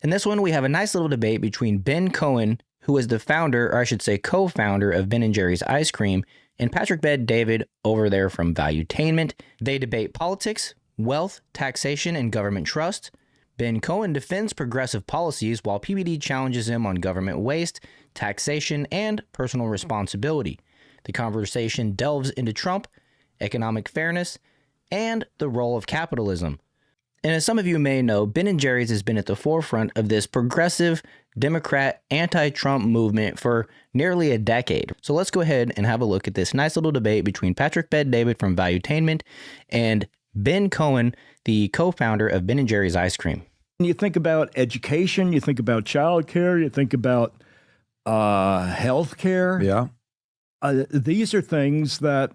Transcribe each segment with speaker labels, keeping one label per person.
Speaker 1: In this one, we have a nice little debate between Ben Cohen, who is the founder, or I should say co-founder of Ben & Jerry's Ice Cream, and Patrick Bet David over there from Valuetainment. They debate politics, wealth, taxation, and government trust. Ben Cohen defends progressive policies while PBD challenges him on government waste, taxation, and personal responsibility. The conversation delves into Trump, economic fairness, and the role of capitalism. And as some of you may know, Ben & Jerry's has been at the forefront of this progressive, Democrat, anti-Trump movement for nearly a decade. So let's go ahead and have a look at this nice little debate between Patrick Bet David from Valuetainment and Ben Cohen, the co-founder of Ben & Jerry's Ice Cream.
Speaker 2: You think about education, you think about childcare, you think about health care.
Speaker 3: Yeah.
Speaker 2: These are things that...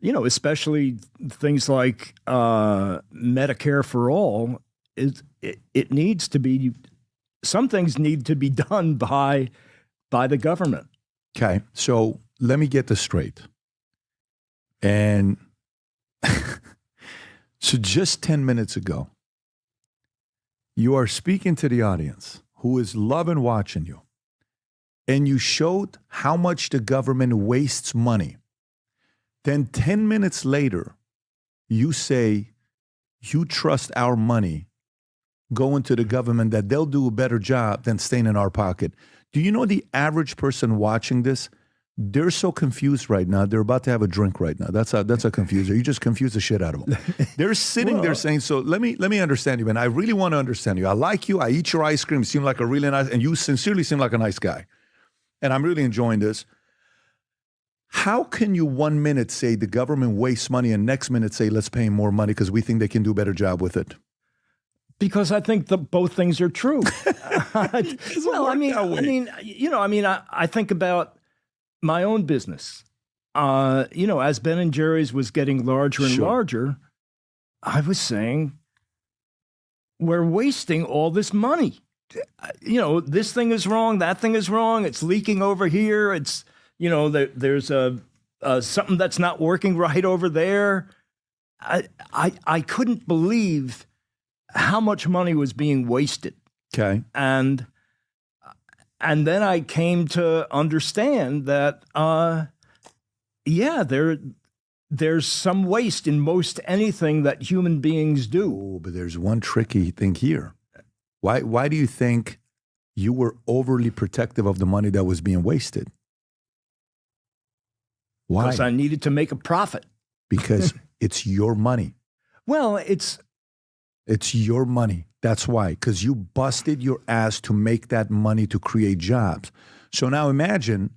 Speaker 2: especially things like Medicare for all, it needs to be, some things need to be done by the government.
Speaker 3: Okay, so let me get this straight. And so just 10 minutes ago, you are speaking to the audience who is loving watching you, and you showed how much the government wastes money. Then 10 minutes later, you say you trust our money going to the government, that they'll do a better job than staying in our pocket. Do you know the average person watching this? They're so confused right now. They're about to have a drink right now. That's a confuser. You just confuse the shit out of them. They're sitting there saying, so let me understand you, man. I really want to understand you. I like you. I eat your ice cream. You seem like a really nice, and you sincerely seem like a nice guy. And I'm really enjoying this. How can you 1 minute say the government wastes money and next minute say let's pay more money because we think they can do a better job with it?
Speaker 2: Because I think that both things are true. I think about my own business. As Ben & Jerry's was getting larger and larger, I was saying we're wasting all this money. This thing is wrong, that thing is wrong. It's leaking over here. It's there's something that's not working right over there. I couldn't believe how much money was being wasted.
Speaker 3: Okay.
Speaker 2: And then I came to understand that, there's some waste in most anything that human beings do.
Speaker 3: Oh, but there's one tricky thing here. Why do you think you were overly protective of the money that was being wasted? Why?
Speaker 2: Because I needed to make a profit.
Speaker 3: Because it's your money.
Speaker 2: Well, it's
Speaker 3: your money. That's why. Because you busted your ass to make that money to create jobs. So now imagine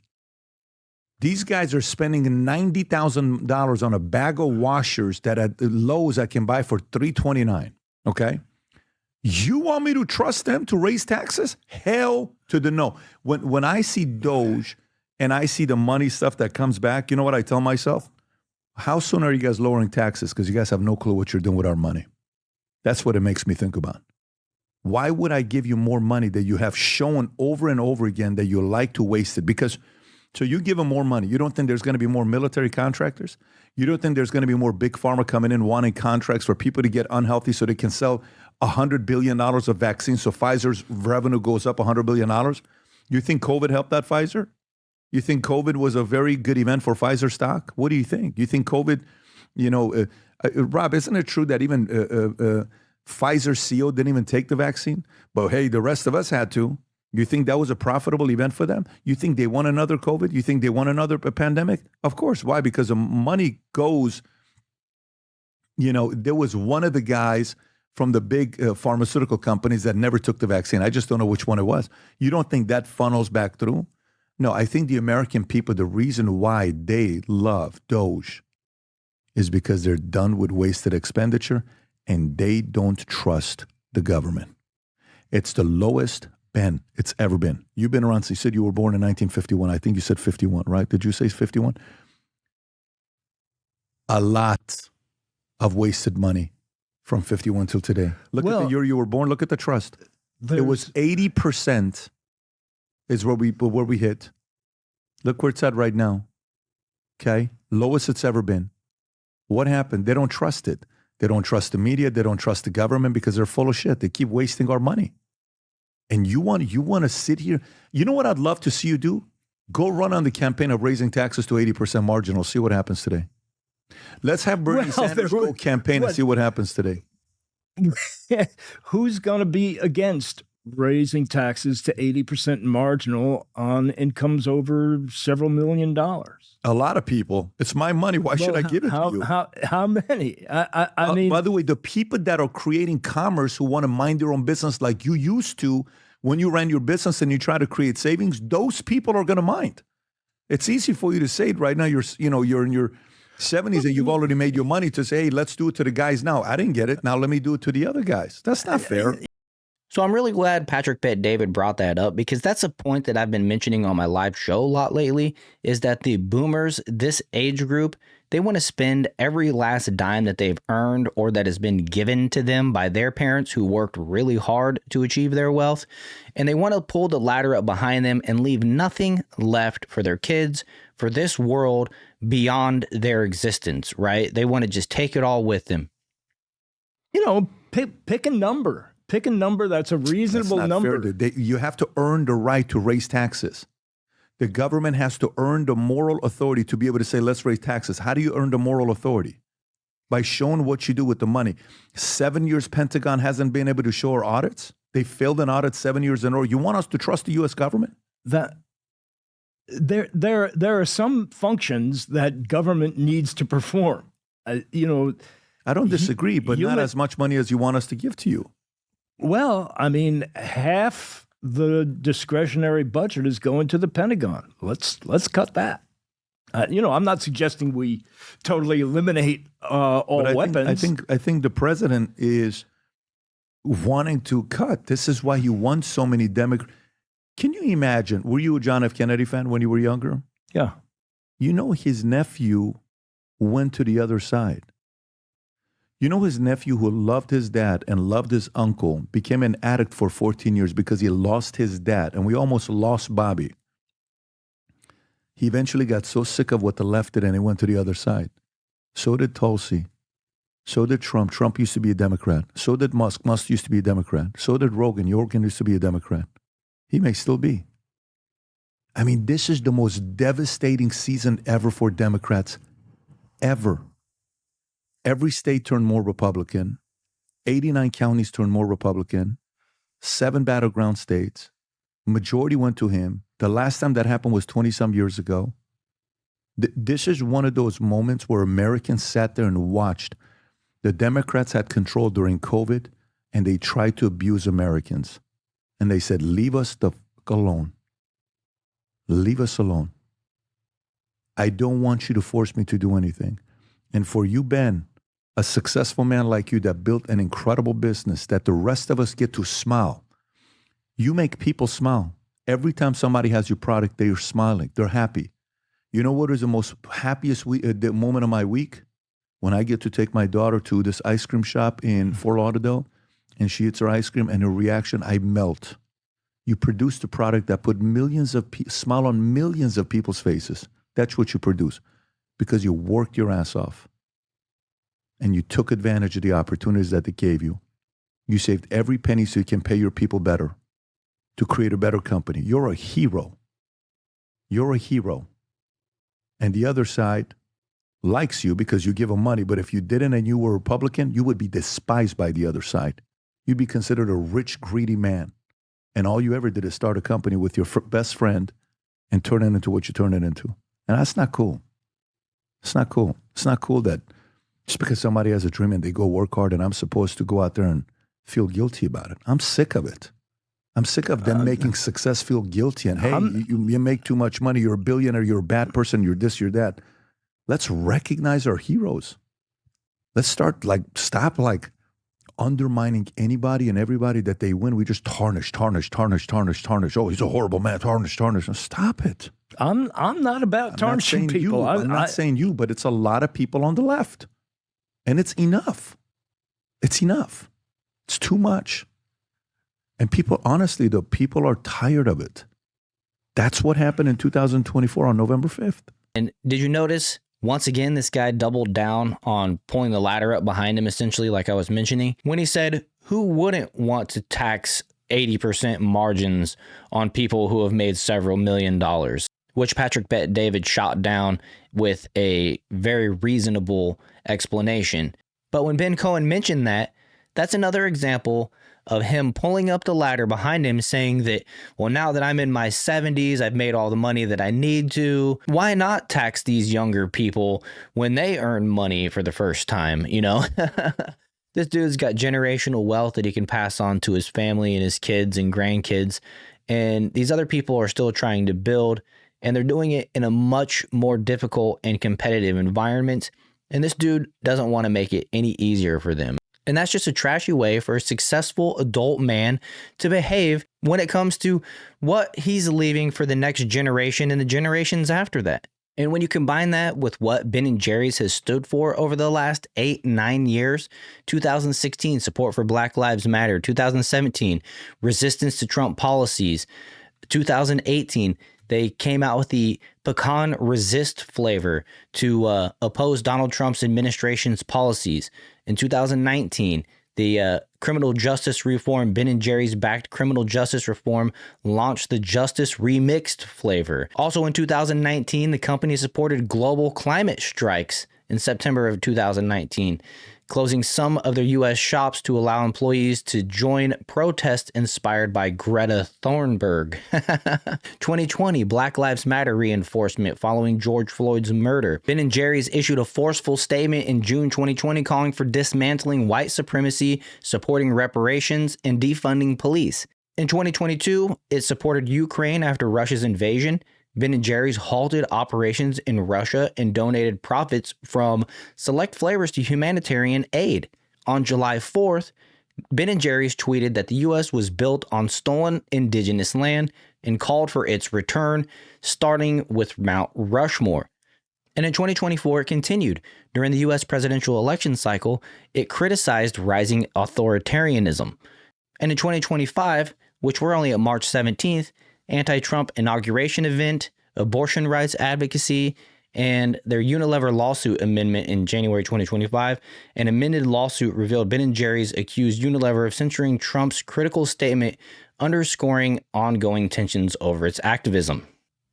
Speaker 3: these guys are spending $90,000 on a bag of washers that at Lowe's I can buy for $329. Okay? You want me to trust them to raise taxes? Hell to the no. When I see Doge and I see the money stuff that comes back, you know what I tell myself? How soon are you guys lowering taxes? Because you guys have no clue what you're doing with our money. That's what it makes me think about. Why would I give you more money that you have shown over and over again that you like to waste it? Because, so you give them more money. You don't think there's going to be more military contractors? You don't think there's going to be more big pharma coming in wanting contracts for people to get unhealthy so they can sell $100 billion of vaccines so Pfizer's revenue goes up $100 billion? You think COVID helped that Pfizer? You think COVID was a very good event for Pfizer stock? What do you think? You think COVID, Rob, isn't it true that even Pfizer CEO didn't even take the vaccine? But hey, the rest of us had to. You think that was a profitable event for them? You think they won another COVID? You think they won another pandemic? Of course. Why? Because the money goes, there was one of the guys from the big pharmaceutical companies that never took the vaccine. I just don't know which one it was. You don't think that funnels back through? No, I think the American people, the reason why they love Doge is because they're done with wasted expenditure and they don't trust the government. It's the lowest, Ben, it's ever been. You've been around, so you said you were born in 1951. I think you said 51, right? Did you say 51? A lot of wasted money from 51 till today. Look at the year you were born. Look at the trust. It was 80% is where we hit. Look where it's at right now. Okay? Lowest it's ever been. What happened? They don't trust it. They don't trust the media. They don't trust the government because they're full of shit. They keep wasting our money. And you want to sit here. You know what I'd love to see you do? Go run on the campaign of raising taxes to 80% marginal. See what happens today. Let's have Bernie Sanders go campaign and see what happens today.
Speaker 2: Who's going to be against raising taxes to 80% marginal on incomes over several $million?
Speaker 3: A lot of people. It's my money. Why should I give it to you?
Speaker 2: How many? I mean,
Speaker 3: by the way, the people that are creating commerce who want to mind their own business like you used to when you ran your business and you try to create savings, those people are going to mind. It's easy for you to say it right now. You're in your 70s and you've already made your money to say, hey, let's do it to the guys now. I didn't get it. Now let me do it to the other guys. That's not fair.
Speaker 1: So I'm really glad Patrick Bet David brought that up, because that's a point that I've been mentioning on my live show a lot lately, is that the boomers, this age group, they want to spend every last dime that they've earned or that has been given to them by their parents who worked really hard to achieve their wealth. And they want to pull the ladder up behind them and leave nothing left for their kids, for this world beyond their existence, right? They want to just take it all with them.
Speaker 2: Pick a number. Pick a number that's a reasonable number.
Speaker 3: You have to earn the right to raise taxes. The government has to earn the moral authority to be able to say, let's raise taxes. How do you earn the moral authority? By showing what you do with the money. 7 years Pentagon hasn't been able to show our audits. They failed an audit 7 years in a row. You want us to trust the U.S. government?
Speaker 2: That there are some functions that government needs to perform.
Speaker 3: I don't disagree, but not as much money as you want us to give to you.
Speaker 2: Well, I mean, half the discretionary budget is going to the Pentagon. Let's cut that. I'm not suggesting we totally eliminate all weapons.
Speaker 3: I think the president is wanting to cut. This is why he wants so many Democrats. Can you imagine? Were you a John F. Kennedy fan when you were younger?
Speaker 2: Yeah.
Speaker 3: His nephew went to the other side. His nephew, who loved his dad and loved his uncle, became an addict for 14 years because he lost his dad, and we almost lost Bobby. He eventually got so sick of what the left did, and he went to the other side. So did Tulsi. So did Trump. Trump used to be a Democrat. So did Musk. Musk used to be a Democrat. So did Rogan. Rogan used to be a Democrat. He may still be. I mean, this is the most devastating season ever for Democrats, ever. Every state turned more Republican. 89 counties turned more Republican. 7 battleground states. Majority went to him. The last time that happened was 20-some years ago. This is one of those moments where Americans sat there and watched. The Democrats had control during COVID, and they tried to abuse Americans. And they said, leave us the fuck alone. Leave us alone. I don't want you to force me to do anything. And for you, Ben, a successful man like you that built an incredible business that the rest of us get to smile. You make people smile. Every time somebody has your product, they are smiling. They're happy. You know what is the most happiest the moment of my week? When I get to take my daughter to this ice cream shop in Fort Lauderdale, and she eats her ice cream, and her reaction, I melt. You produced a product that put smile on millions of people's faces. That's what you produce, because you worked your ass off. And you took advantage of the opportunities that they gave you. You saved every penny so you can pay your people better, to create a better company. You're a hero. You're a hero. And the other side likes you because you give them money, but if you didn't and you were a Republican, you would be despised by the other side. You'd be considered a rich, greedy man. And all you ever did is start a company with your best friend and turn it into what you turn it into. And that's not cool. It's not cool. It's not cool that just because somebody has a dream and they go work hard and I'm supposed to go out there and feel guilty about it. I'm sick of it. I'm sick of them making success feel guilty. And hey, you make too much money. You're a billionaire. You're a bad person. You're this, you're that. Let's recognize our heroes. Let's stop undermining anybody and everybody that they win. We just tarnish. Oh, he's a horrible man. Tarnish. Stop it.
Speaker 2: I'm not about tarnishing people.
Speaker 3: I'm not saying you, but it's a lot of people on the left. And it's enough. It's enough. It's too much. And people, honestly, though, people are tired of it. That's what happened in 2024 on November 5th.
Speaker 1: And did you notice, once again, this guy doubled down on pulling the ladder up behind him, essentially, like I was mentioning, when he said, who wouldn't want to tax 80% margins on people who have made several $1,000,000, which Patrick Bet David shot down with a very reasonable explanation. But when Ben Cohen mentioned that, that's another example of him pulling up the ladder behind him saying that, well, now that I'm in my 70s, I've made all the money that I need to. Why not tax these younger people when they earn money for the first time, you know? This dude's got generational wealth that he can pass on to his family and his kids and grandkids. And these other people are still trying to build, and they're doing it in a much more difficult and competitive environment. And this dude doesn't want to make it any easier for them. And that's just a trashy way for a successful adult man to behave when it comes to what he's leaving for the next generation and the generations after that. And when you combine that with what Ben & Jerry's has stood for over the last 8-9 years, 2016, support for Black Lives Matter, 2017, resistance to Trump policies, 2018, they came out with the pecan resist flavor to oppose Donald Trump's administration's policies. In 2019, the criminal justice reform, Ben & Jerry's backed criminal justice reform, launched the Justice Remixed flavor. Also in 2019, the company supported global climate strikes in September of 2019, closing some of their U.S. shops to allow employees to join protests inspired by Greta Thunberg. 2020, Black Lives Matter reinforcement following George Floyd's murder. Ben & Jerry's issued a forceful statement in June 2020 calling for dismantling white supremacy, supporting reparations, and defunding police. In 2022, it supported Ukraine after Russia's invasion. Ben & Jerry's halted operations in Russia and donated profits from select flavors to humanitarian aid. On July 4th, Ben & Jerry's tweeted that the U.S. was built on stolen indigenous land and called for its return, starting with Mount Rushmore. And in 2024, it continued. During the U.S. presidential election cycle, it criticized rising authoritarianism. And in 2025, which we're only at March 17th, anti-Trump inauguration event, abortion rights advocacy, and their Unilever lawsuit amendment in January 2025. An amended lawsuit revealed Ben & Jerry's accused Unilever of censoring Trump's critical statement, underscoring ongoing tensions over its activism.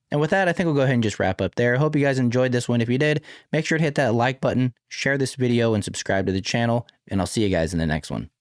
Speaker 1: And with that, I think we'll go ahead and just wrap up there. I hope you guys enjoyed this one. If you did, make sure to hit that like button, share this video, and subscribe to the channel, and I'll see you guys in the next one.